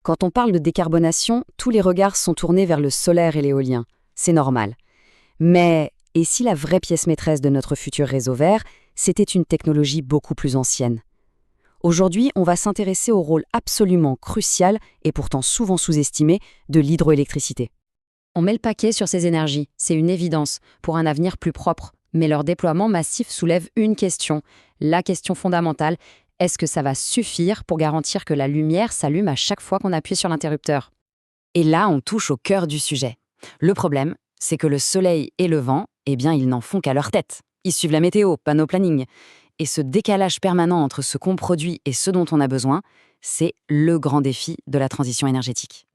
Quand on parle de décarbonation, tous les regards sont tournés vers le solaire et l'éolien. C'est normal. Mais, et si la vraie pièce maîtresse de notre futur réseau vert, c'était une technologie beaucoup plus ancienne? Aujourd'hui, on va s'intéresser au rôle absolument crucial, et pourtant souvent sous-estimé, de l'hydroélectricité. On met le paquet sur ces énergies, c'est une évidence, pour un avenir plus propre. Mais leur déploiement massif soulève une question, la question fondamentale: est-ce que ça va suffire pour garantir que la lumière s'allume à chaque fois qu'on appuie sur l'interrupteur? Et là, on touche au cœur du sujet. Le problème, c'est que le soleil et le vent, eh bien, ils n'en font qu'à leur tête. Ils suivent la météo, pas nos plannings. Et ce décalage permanent entre ce qu'on produit et ce dont on a besoin, c'est le grand défi de la transition énergétique.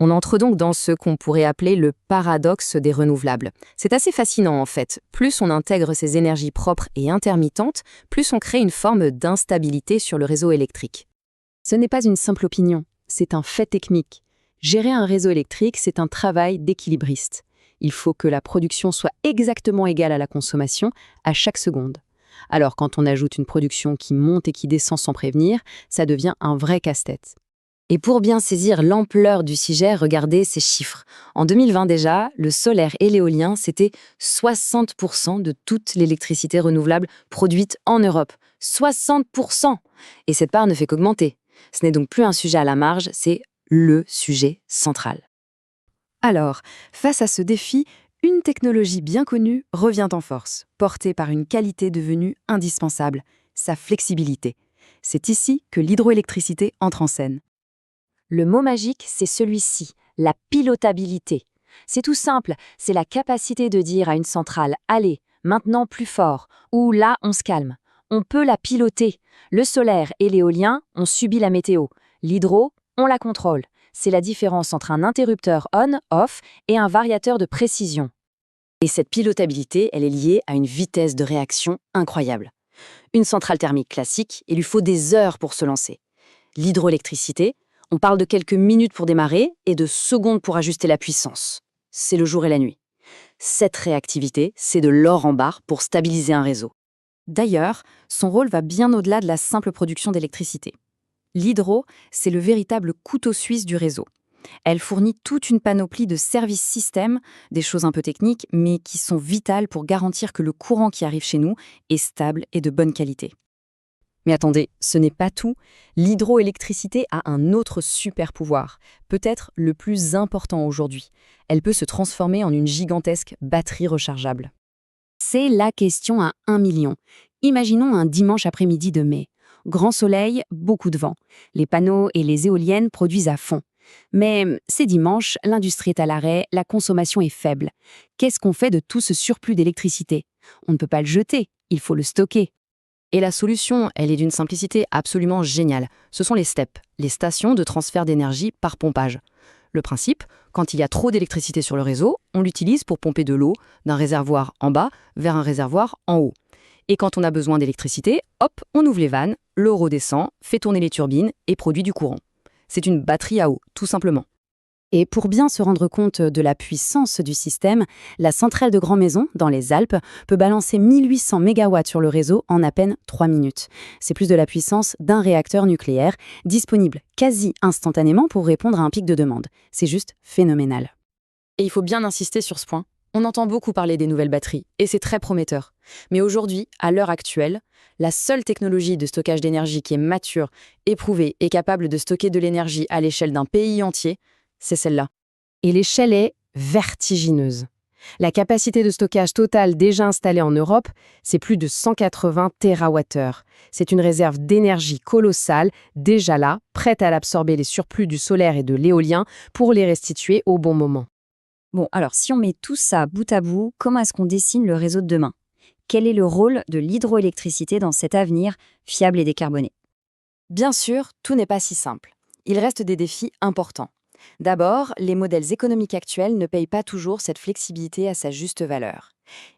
On entre donc dans ce qu'on pourrait appeler le paradoxe des renouvelables. C'est assez fascinant en fait. Plus on intègre ces énergies propres et intermittentes, plus on crée une forme d'instabilité sur le réseau électrique. Ce n'est pas une simple opinion, c'est un fait technique. Gérer un réseau électrique, c'est un travail d'équilibriste. Il faut que la production soit exactement égale à la consommation à chaque seconde. Alors quand on ajoute une production qui monte et qui descend sans prévenir, ça devient un vrai casse-tête. Et pour bien saisir l'ampleur du sujet, regardez ces chiffres. En 2020 déjà, le solaire et l'éolien, c'était 60% de toute l'électricité renouvelable produite en Europe. 60%! Et cette part ne fait qu'augmenter. Ce n'est donc plus un sujet à la marge, c'est le sujet central. Alors, face à ce défi, une technologie bien connue revient en force, portée par une qualité devenue indispensable, sa flexibilité. C'est ici que l'hydroélectricité entre en scène. Le mot magique, c'est celui-ci, la pilotabilité. C'est tout simple, c'est la capacité de dire à une centrale « Allez, maintenant plus fort » ou « Là, on se calme ». On peut la piloter. Le solaire et l'éolien, on subit la météo. L'hydro, on la contrôle. C'est la différence entre un interrupteur on-off et un variateur de précision. Et cette pilotabilité, elle est liée à une vitesse de réaction incroyable. Une centrale thermique classique, il lui faut des heures pour se lancer. L'hydroélectricité, on parle de quelques minutes pour démarrer et de secondes pour ajuster la puissance. C'est le jour et la nuit. Cette réactivité, c'est de l'or en barre pour stabiliser un réseau. D'ailleurs, son rôle va bien au-delà de la simple production d'électricité. L'hydro, c'est le véritable couteau suisse du réseau. Elle fournit toute une panoplie de services systèmes, des choses un peu techniques, mais qui sont vitales pour garantir que le courant qui arrive chez nous est stable et de bonne qualité. Mais attendez, ce n'est pas tout. L'hydroélectricité a un autre super pouvoir, peut-être le plus important aujourd'hui. Elle peut se transformer en une gigantesque batterie rechargeable. C'est la question à 1 million. Imaginons un dimanche après-midi de mai. Grand soleil, beaucoup de vent. Les panneaux et les éoliennes produisent à fond. Mais c'est dimanche, l'industrie est à l'arrêt, la consommation est faible. Qu'est-ce qu'on fait de tout ce surplus d'électricité? On ne peut pas le jeter, il faut le stocker. Et la solution, elle est d'une simplicité absolument géniale. Ce sont les STEP, les stations de transfert d'énergie par pompage. Le principe, quand il y a trop d'électricité sur le réseau, on l'utilise pour pomper de l'eau d'un réservoir en bas vers un réservoir en haut. Et quand on a besoin d'électricité, hop, on ouvre les vannes, l'eau redescend, fait tourner les turbines et produit du courant. C'est une batterie à eau, tout simplement. Et pour bien se rendre compte de la puissance du système, la centrale de Grand Maison, dans les Alpes, peut balancer 1800 MW sur le réseau en à peine 3 minutes. C'est plus de la puissance d'un réacteur nucléaire, disponible quasi instantanément pour répondre à un pic de demande. C'est juste phénoménal. Et il faut bien insister sur ce point. On entend beaucoup parler des nouvelles batteries, et c'est très prometteur. Mais aujourd'hui, à l'heure actuelle, la seule technologie de stockage d'énergie qui est mature, éprouvée et capable de stocker de l'énergie à l'échelle d'un pays entier, c'est celle-là. Et l'échelle est vertigineuse. La capacité de stockage totale déjà installée en Europe, c'est plus de 180 TWh. C'est une réserve d'énergie colossale, déjà là, prête à absorber les surplus du solaire et de l'éolien pour les restituer au bon moment. Bon, alors si on met tout ça bout à bout, comment est-ce qu'on dessine le réseau de demain? Quel est le rôle de l'hydroélectricité dans cet avenir fiable et décarboné? Bien sûr, tout n'est pas si simple. Il reste des défis importants. D'abord, les modèles économiques actuels ne payent pas toujours cette flexibilité à sa juste valeur.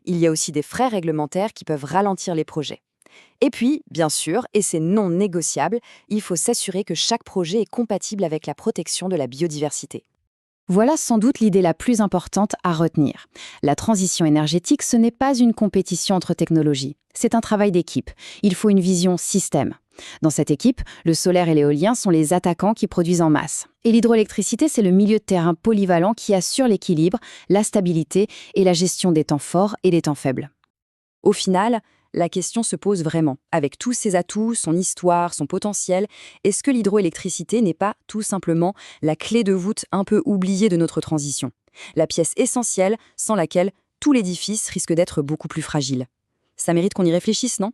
Il y a aussi des frais réglementaires qui peuvent ralentir les projets. Et puis, bien sûr, et c'est non négociable, il faut s'assurer que chaque projet est compatible avec la protection de la biodiversité. Voilà sans doute l'idée la plus importante à retenir. La transition énergétique, ce n'est pas une compétition entre technologies. C'est un travail d'équipe. Il faut une vision système. Dans cette équipe, le solaire et l'éolien sont les attaquants qui produisent en masse. Et l'hydroélectricité, c'est le milieu de terrain polyvalent qui assure l'équilibre, la stabilité et la gestion des temps forts et des temps faibles. Au final, la question se pose vraiment. Avec tous ses atouts, son histoire, son potentiel, est-ce que l'hydroélectricité n'est pas tout simplement la clé de voûte un peu oubliée de notre transition? La pièce essentielle sans laquelle tout l'édifice risque d'être beaucoup plus fragile. Ça mérite qu'on y réfléchisse, non?